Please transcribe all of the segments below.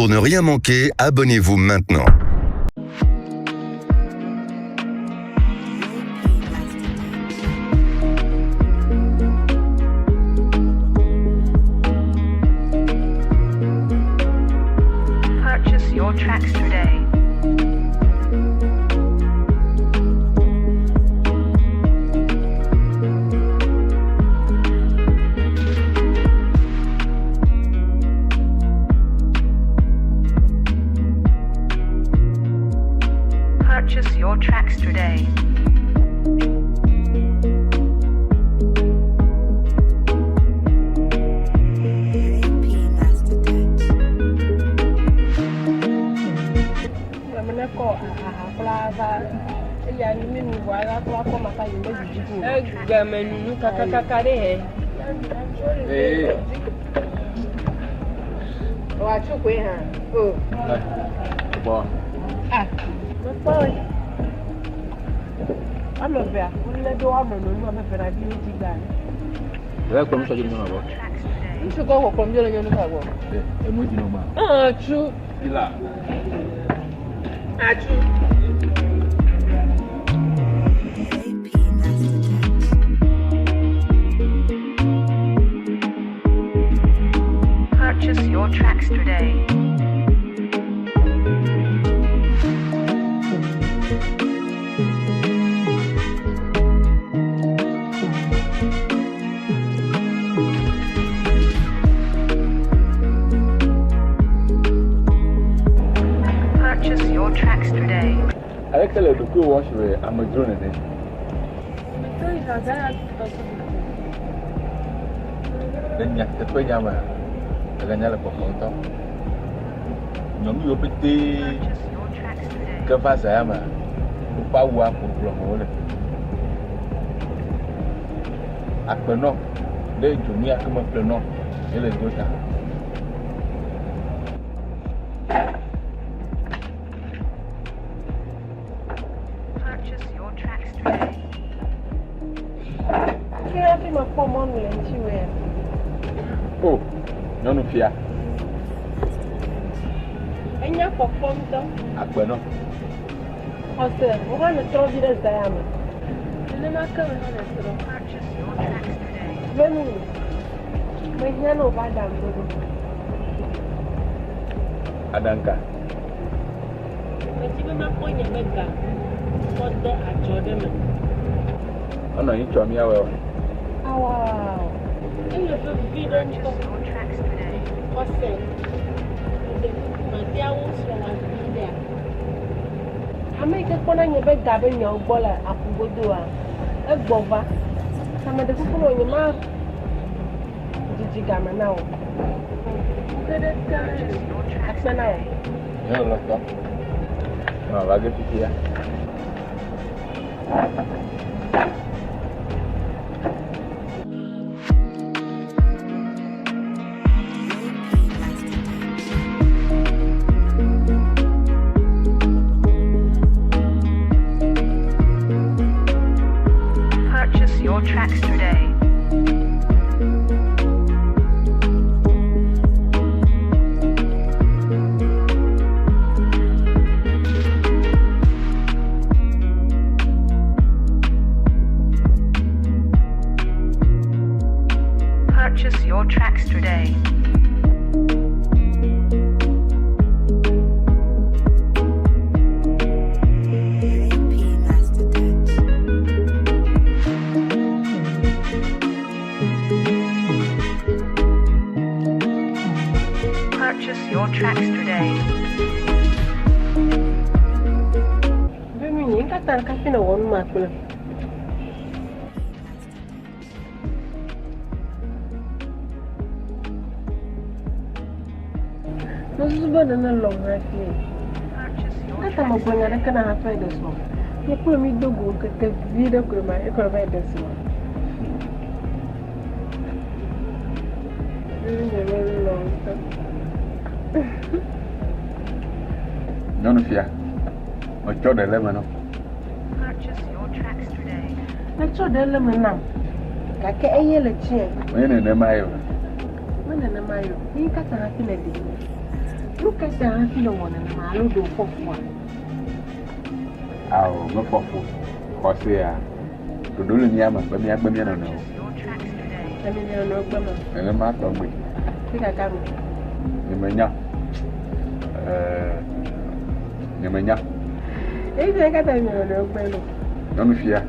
Pour ne rien manquer, abonnez-vous maintenant. Purchase your tracks today. Purchase your tracks today. I'm not there. We'll let go of the beauty guy. You should go from your young power. True. Purchase your tracks today. Purchase your tracks today. I actually do go wash away. I'm a drone in it. Then nhặt cái với nhau mà là nhau là một con tóc nhóm vô bên tí cái pha xẻ mà bao qua một lần nữa này ác bên nó để chủ nghĩa cái mặt bên nó để lên tôi cả Purchase your tracks today. Can I be my form on me and you wear? oh nó nó phía And you're for form though? ác bên nó Or say, we're going to throw you this diamond. And then I come and Purchase your tracks today. When we hear no bad damn adanka But even my point in Mecca, what the Jordan. ọ nọ ịchọ m ya wee Oh, wow. And you feel Purchase your tracks today. Jose. My dear ones from us be there. I make a corner in your bed, gabbing your baller up go do a bova. Some of the people on your mouth. Did you gamma now? Purchase your tracks today. nhớ là có mà vào cái phía Purchase your tracks today. Purchase your tracks today. Purchase your tracks today. Baby, you got that caffeine on one mark. This is better than a long right here. Purchase your I come up when I can have this one. You put me to go get the video to my economic this one. Very long time. nhớ nó phía mà cho để lên mà nó Purchase your tracks today. Let's show them the man. Kake eye le chie. mấy này để mai rồi Mana na mayo. Ni kata happy lady. Look at that, you don't want to know. I don't do for one. I'll go for food. Corsia. To do the Yama, but me, I don't know. Your tracks today. I mean, you know, Grandma. And I'm not on me. Think I can. Nemanya. Hey, I got a no Grandma. Don't fear.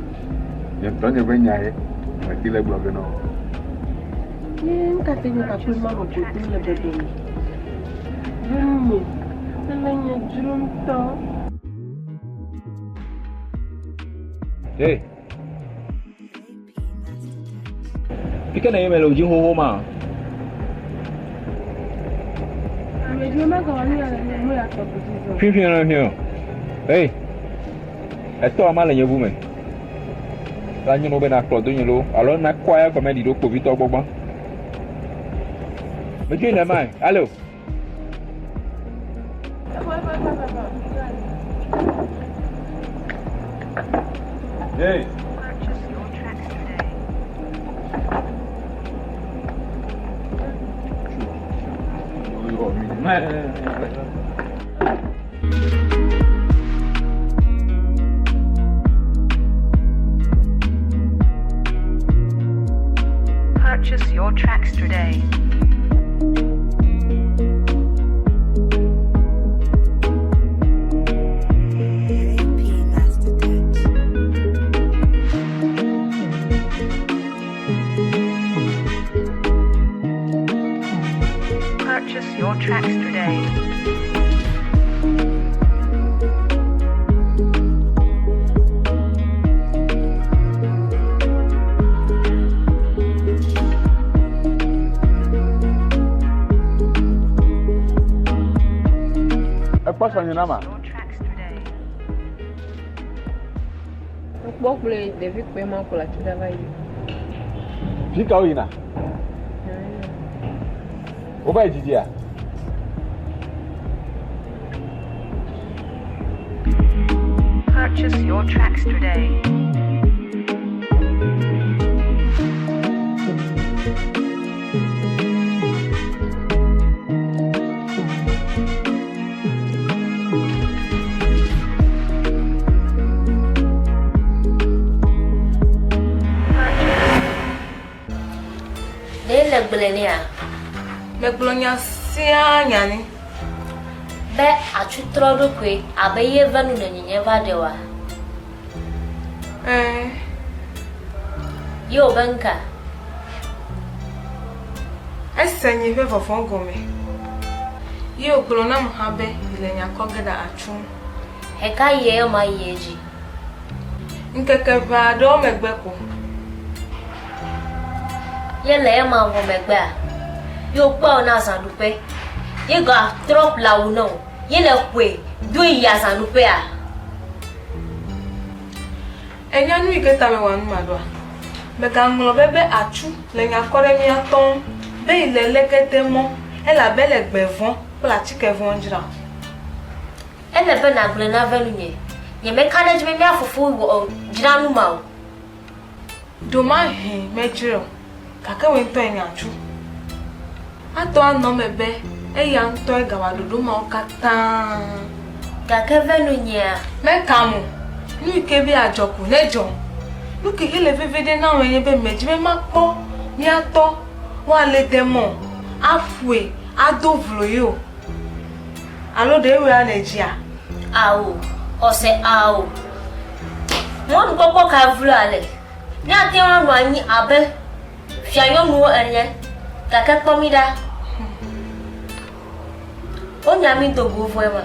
You don't bring your head. I feel like we're going You can't think I put Mamma to do the baby. Then you dream top. Hey. Cái này mày lùi chữ hô mà. Phim phim nào hiểu. Hey. Esto mà là nhiều vụ mày. Ta như nó bên nào tôi như lô. Alo nãy quay có mày đi đâu covid to bông bông. Mấy chuyện này mày. Alo. Hey. Purchase your tracks today. Purchase your tracks today. Purchase your tracks today. What's on your number? Your tracks today. What play David Payment for la Chudavai? Fica aí, na. O vai dizer. Purchase your tracks today. Belenia. Meglonia sia nyani. Be achutrodo kwe abeye vanu na nyeva dewa. Yo banka. Esenye fe fofon gome. Yo glona mhabe ilenya kogeda achu. Heka ye ma yeji. Nkeke ba do megbeko. Yele ma wo megbe a. Yo gba ona sandupe. Ye ga trop la uno. Yele kwe do ya sandupe a. Enya nu iketa me wanu madwa. Mega nglo bebe achu lenya kore mi aton. Be ile lekete mo. Ela bele gbevon la chike von jira. Ele be na gle na velu nye. Ye me kanage me afufu wo jira nu ma o. Do ma he mejiro. Kaka we nto enya achu. Ato anọ mebe eya nto egawa dodo ma okata. Kaka velu nye a. Mekamu nu ike bi ajoku nejo. Luki ile vivide na wenye be mejibe makpo ni ato wa le demo afwe adovlo yo. Alo de we anejia. Awo, ose awo. Mon gogo ka vulu ale. Ni ate won no anyi abe. Fiayo nu enye. Kaka komida. Onya mi to go for ma.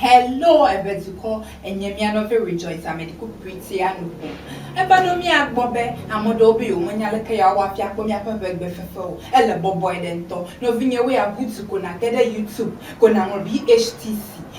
Hello, Ebetuko, and Yemiano very rejoice. I made a good pretty and Ebanomia Bobbe, Amodobi, when Yalaka, Wafia, Befefo, Ella Boboy Dento, no vinya way of good to go na get a YouTube, go now be HTC.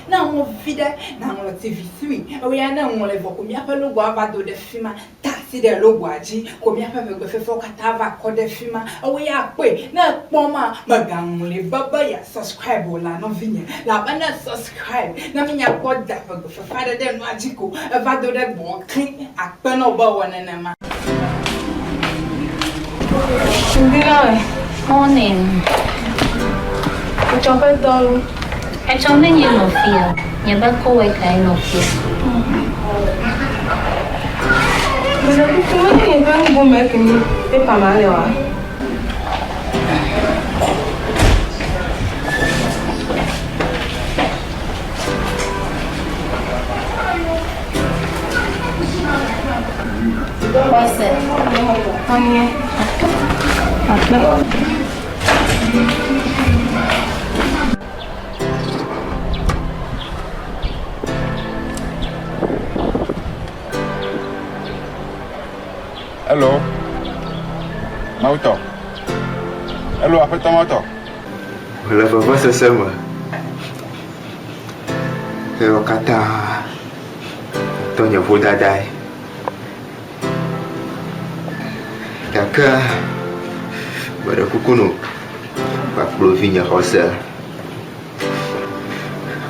Now more video, now TV3. We are now more level, Comiapalo Guava do the Fima, Taxi de Loguaji, Comiapa Befefo Catava, Code Fima, away up way, not Mama, Magamuli, Baba, subscribe, La Novinia, La Bana subscribe. Namanya got that for father then magical, a vado that ball clean, a pen over one and a man. Morning. Which of it doll? I told me you no fear. You better go away, I no fear. But I think you're going to go make me paper manual. What's it? Hello. Mauto. Hello, apa tomato? Wala pa ba sasama? Pero kata ito niya po daday. Kaka pada kukuno pak provinya hosa.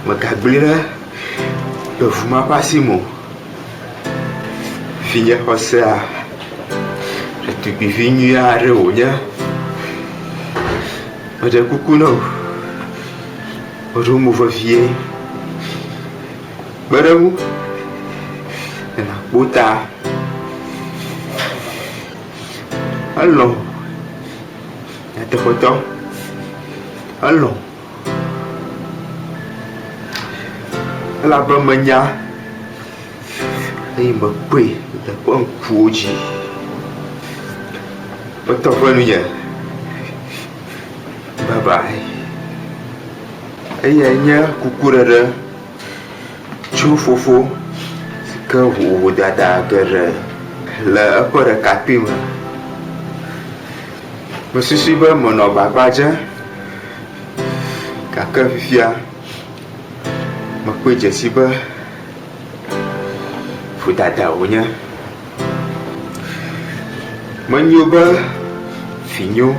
Makablira do fuma pasimo. Vinha hosa. Tu bivinho ya reonya. Pada kukuno. Orumu vavie. Baramu. Na buta. Allons. Nata foto. Allons. La bamanya. Ai mapui da pon kuji. Foto fanunya. Bye bye. Ayanya kukurara. Chufofo. Ka hu dada gara. La apa kapima. Masih ba mono babaja kakak Vivia makwe jesiba futata unya menyoba finyo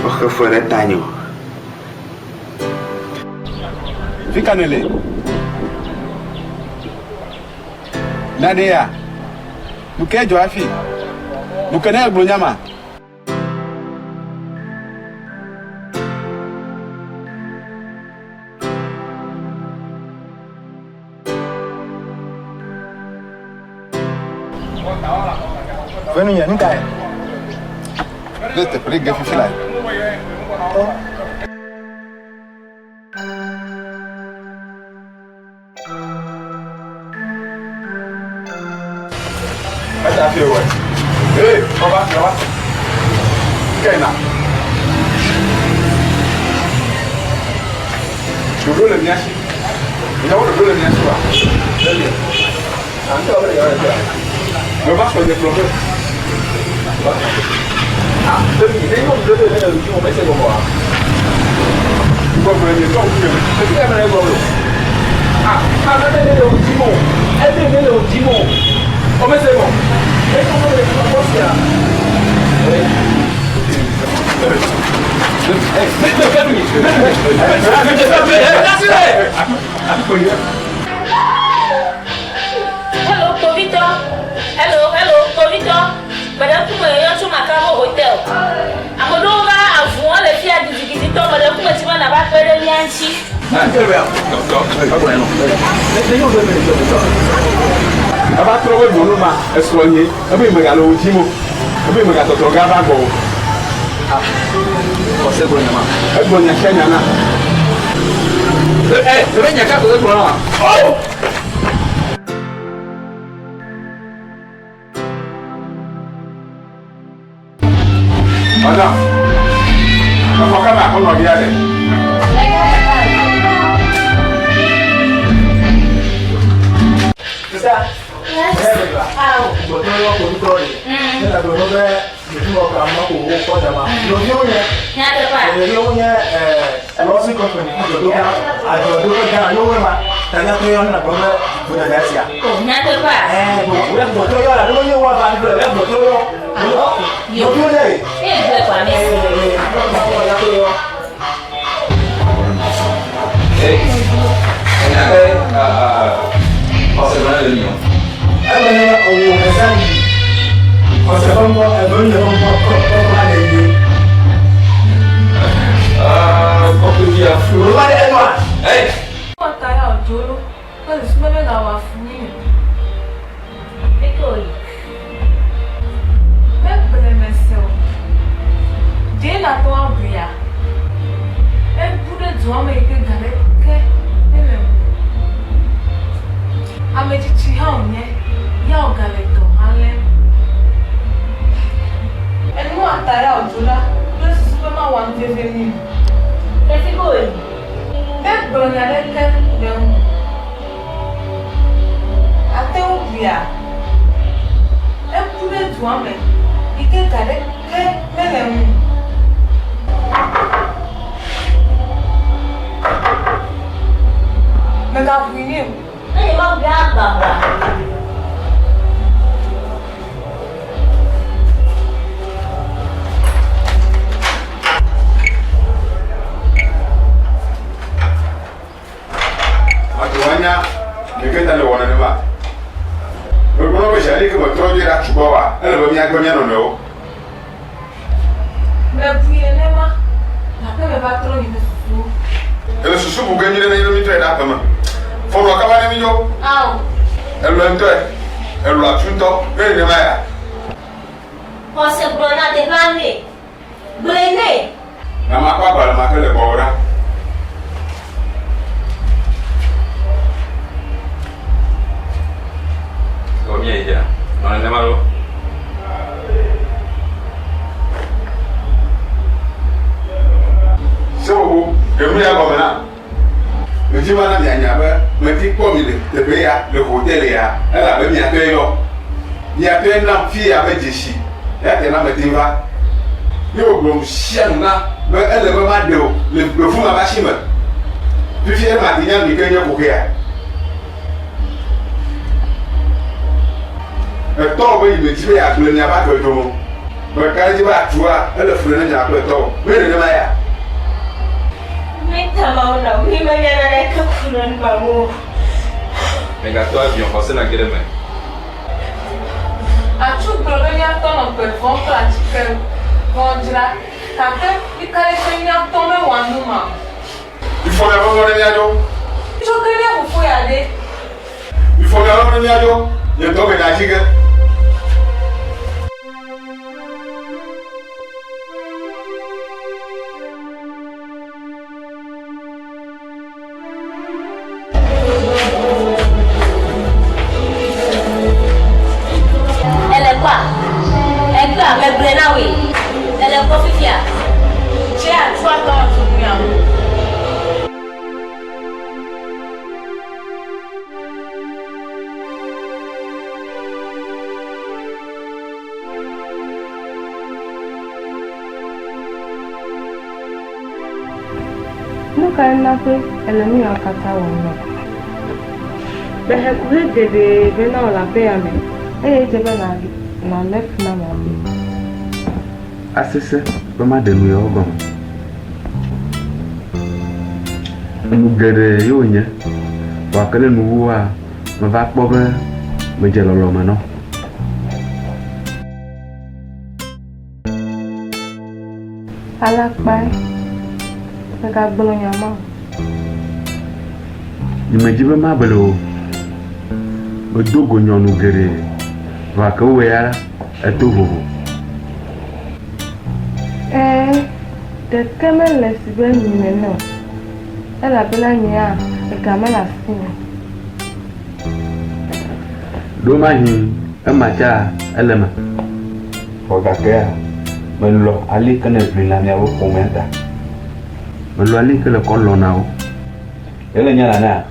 bakafara tanyo Fikanele. Nadia. Mukejo afi. Mukene agbonyama. Venu ya ni kai. Dete prega fifilai. Ada afi wa. Baba. Kaina. Dulu ni asi. Ina wala dulu ni asi wa. Dali. Anta wala ya. Me vas con el problema. Ah, tengo un dedo en el último mes como va. Como el todo, ¿qué te llama el problema? Ah, no el último. El último. ¿Cómo se llama? Es como de una cosa. Hello, Tovito. Hello, Tovito. Madame Kuma est sur ma cave au hôtel. Amadora a voulu les filles à Dizikizito, Madame Kuma, tu vas pas faire de Yanchi. Aba trowe bonu ma esronye ebe megalo ojimo ebe megato troga bago ose bro nyama ebo nya kenya na ebe nya ka ko bro na oh Ada Apa kana ko lo dia de Assese, bama de nu yo gon. Nu gere yo nye. Wa kele nu wa, ma va kpo be me je lolo ma no. Alakpai. Nga gbolo nyama. Ni me jibe ma belo. O dogo nyonu gere. Wa ka we ya etovo. De kemel sibe ni no. Ela bela nya, e kamela sine. Do ma hin, e ma cha elema. O ga ke men lo ali kana blina mi awo komenta. Men lo ali kele kon lo nawo. Ele nya na na.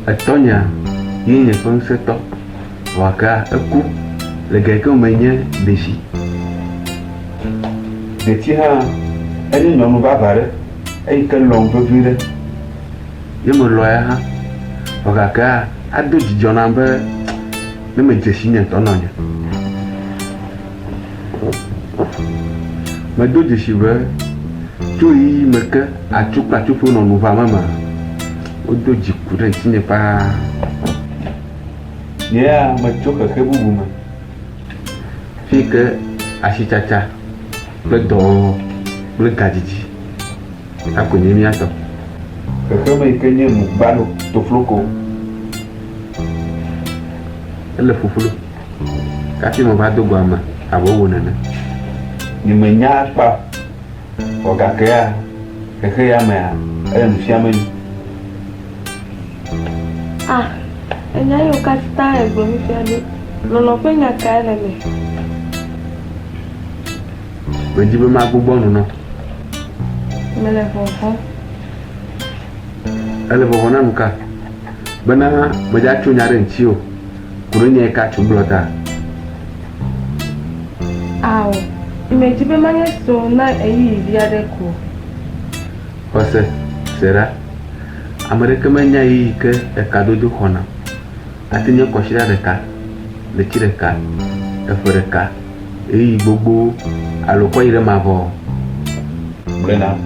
Atonya, yinye fon seto. Waka eku le gake menye deshi. Deti ha eni nyɔnu babare eyi ke lɔm vevie ɖe. Ye me lɔ ya hã. Waka ado dzidzɔ nam be ne me dzesi nye ŋutɔ nɔ nye. Medo dzesi be tso yi me ke atsukpatsuƒe nɔ nu va me me. Wodo dziku ɖe ŋutinye paa. Ya metso keke bubu me. Fi ke asitsatsa kple dɔwɔwɔ kple gadzidzi akonye miatɔ. Keke me yi ke nye nugbalo tofloko. Ele fufulu. Kafi me va do gɔa me abe wo nene. Ni me nya akpa. O gake ya keke ya mea ele nufiame ni. Ah, enya yo kata egbe mi fiade. Lolo pe nya ka ele me. Menji be ma gbogbo nu no. Mele fofo. Ele fofo na nuka. Bena me ja tso nya re nti o. Kuro nye ka tso blota. Awo. Imeji be manye so na eyi viade ko. Ose, será? Amerika menya yi ke ekadodo xɔna. Ati nye kɔsira ɖeka, letsi ɖeka, efe ɖeka, eyi gbogbo alo kɔ yi ɖe ma vɔ. Blena,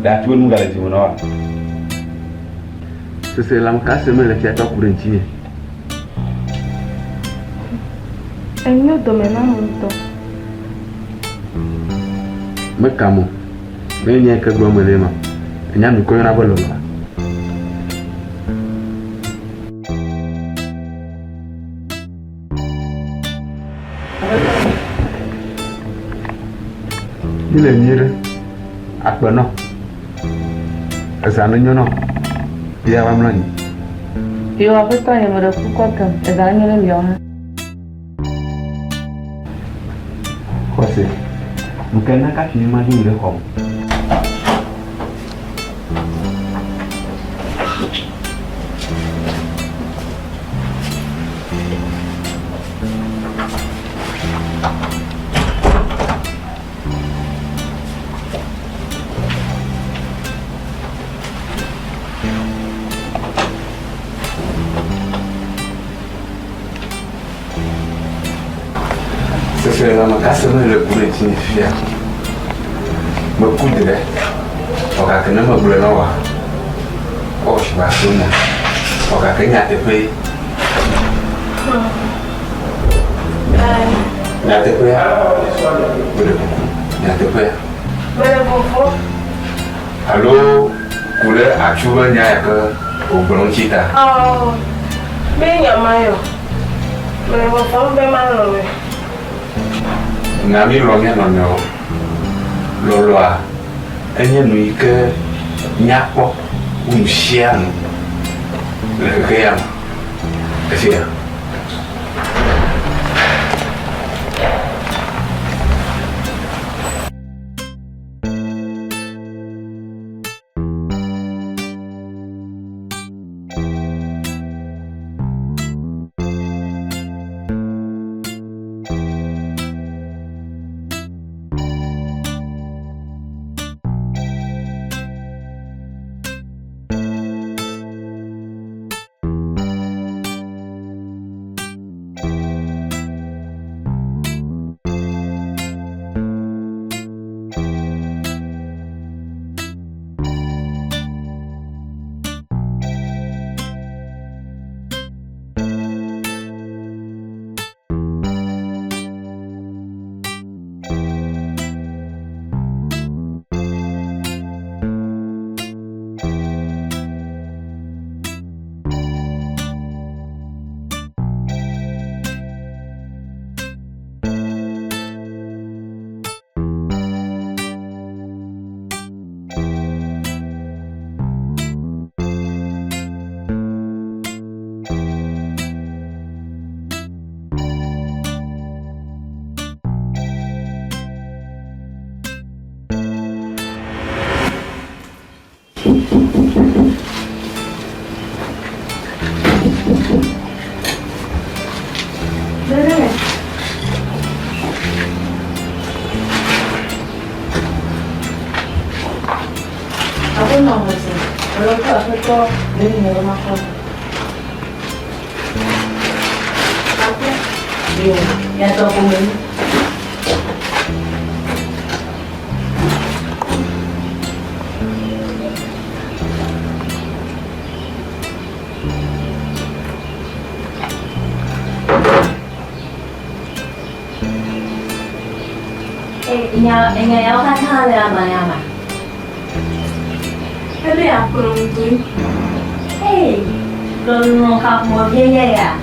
da tu nu gale ti mo na wa. Sese lam ka se me le fia tɔ ku ɖe ŋuti nye. Enyo do me na mo ŋutɔ. Mekamo, me nye ke gblɔm le ma. Enya mi ko yɔna be lɔlɔa. Ile nyire akpenɔ ezanu nyɔnɔ bia wa mlɔ nyi. Yo aƒetɔ nye me ɖe kukɔ kem eza nye ɖe miawo hã. Xɔse, nuke na kafi ma do ɖe xɔ me. Sese la makase me le ku ɖe tsi fia. Me ku di ɖe. O gake ne me gblɔ na wa. O si ba so na. O gake nya teƒe. Nya teƒe ya. Nya teƒe ya. Mele fofo. Alo ku ɖe atsu be nya ya ke o gblɔ ŋuti ta. Oh. Me nya ma yo. Mele fofo be ma lo me. Na mi lɔ mia nɔnɔewo. Lɔlɔa enye nu yi ke nyakpɔ nu sia nu le keke ya me. Esia. non, c'est. Alors, tu as fait quoi? De numéro ma femme. Il y a un problème. Nhà áo khăn tha là mà nhà mà. Cái này à, còn túi. Hey, rồi học một dây dây à?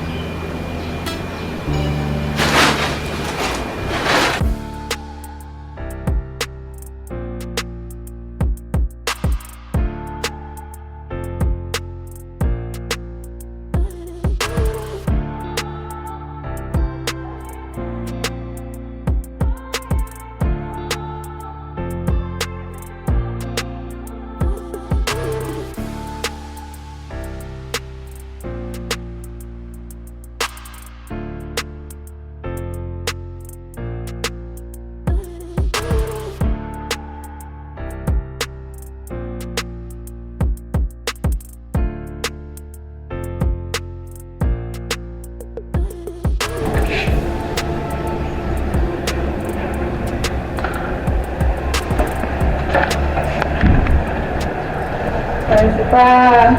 C'est pas...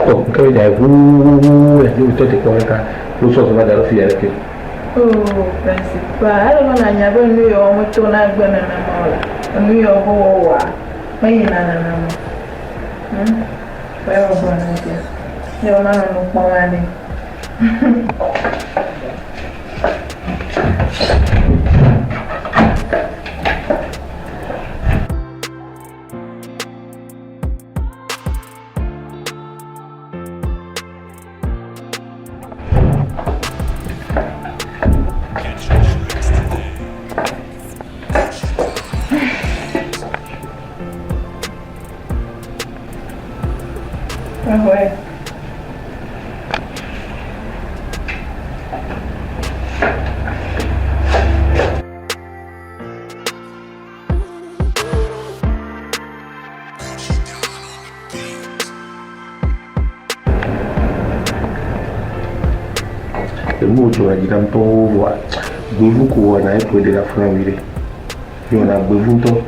Oh, kau dah lu tu kau kan, lu so sama dah fiar ke? Oh, principal, kalau nanya apa ni yo, macam nak benar nama lah. Ni yo bawa, main nama. Bawa bawa nanti. Yo mana nak bawa ni? Ouais. Mucho allí tanto bevu ko na e ko de la frawire yo na bevu to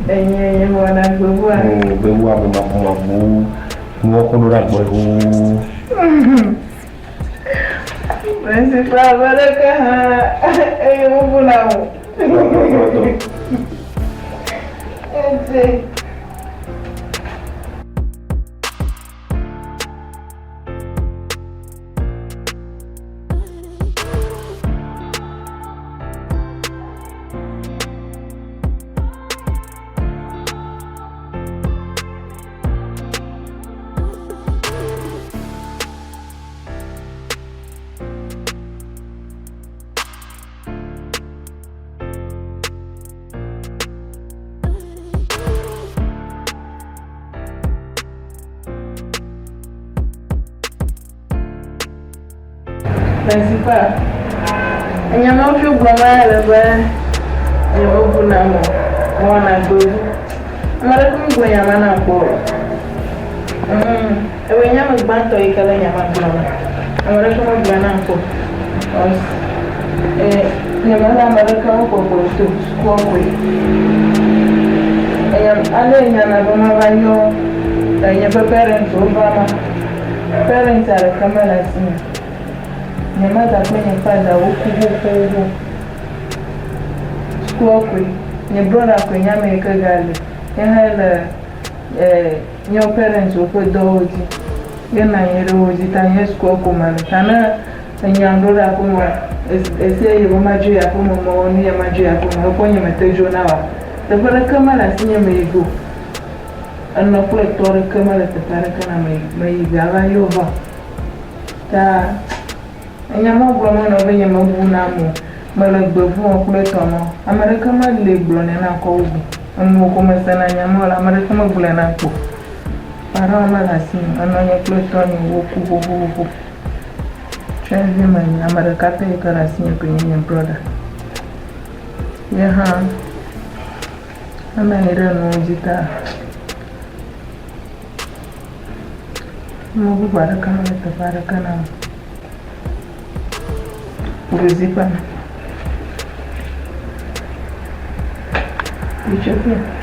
Enye mwana bevu bevu ama mo ko do ra bevu Principal baraka bevu na mo Principal, nyama fi gbama lebe nyama buna mo wana gozu amara kum go nyama na ko ewe nyama gbanto ikala nyama gbama amara kum go na ko nyama na amara kum ko to ko ko ale nyama bama banyo nyama parents obama parents are kamala sina nyamaza kwenye faza huku school kwe nye brother kwenye Amerika gali yehele nye parents uko doji yena nyere oji tanye school kumana tana nyandora kuma ese yibo maju ya kuma maoni ya maju ya kuma uko nye metejo nawa tabara kamala sinye meigo anna kule tore kamala tatara kana meiga aba yova ta nyama gbọmọ na ọbẹ nyama bu na mo mẹlẹgbẹ fún ọkùnrin tọmọ amẹrika má lè gbọ ní ẹnà kọ ògùn ọmọ okò mẹsẹ na nyama ọlọ amẹrika má gbọlẹ na pọ para uma assim, a noite plutônio, o Transhuman, I'm a copy of a senior brother. Yeah, I'm a hero no Mungu baraka na tabaraka na uzipa. Ichopia.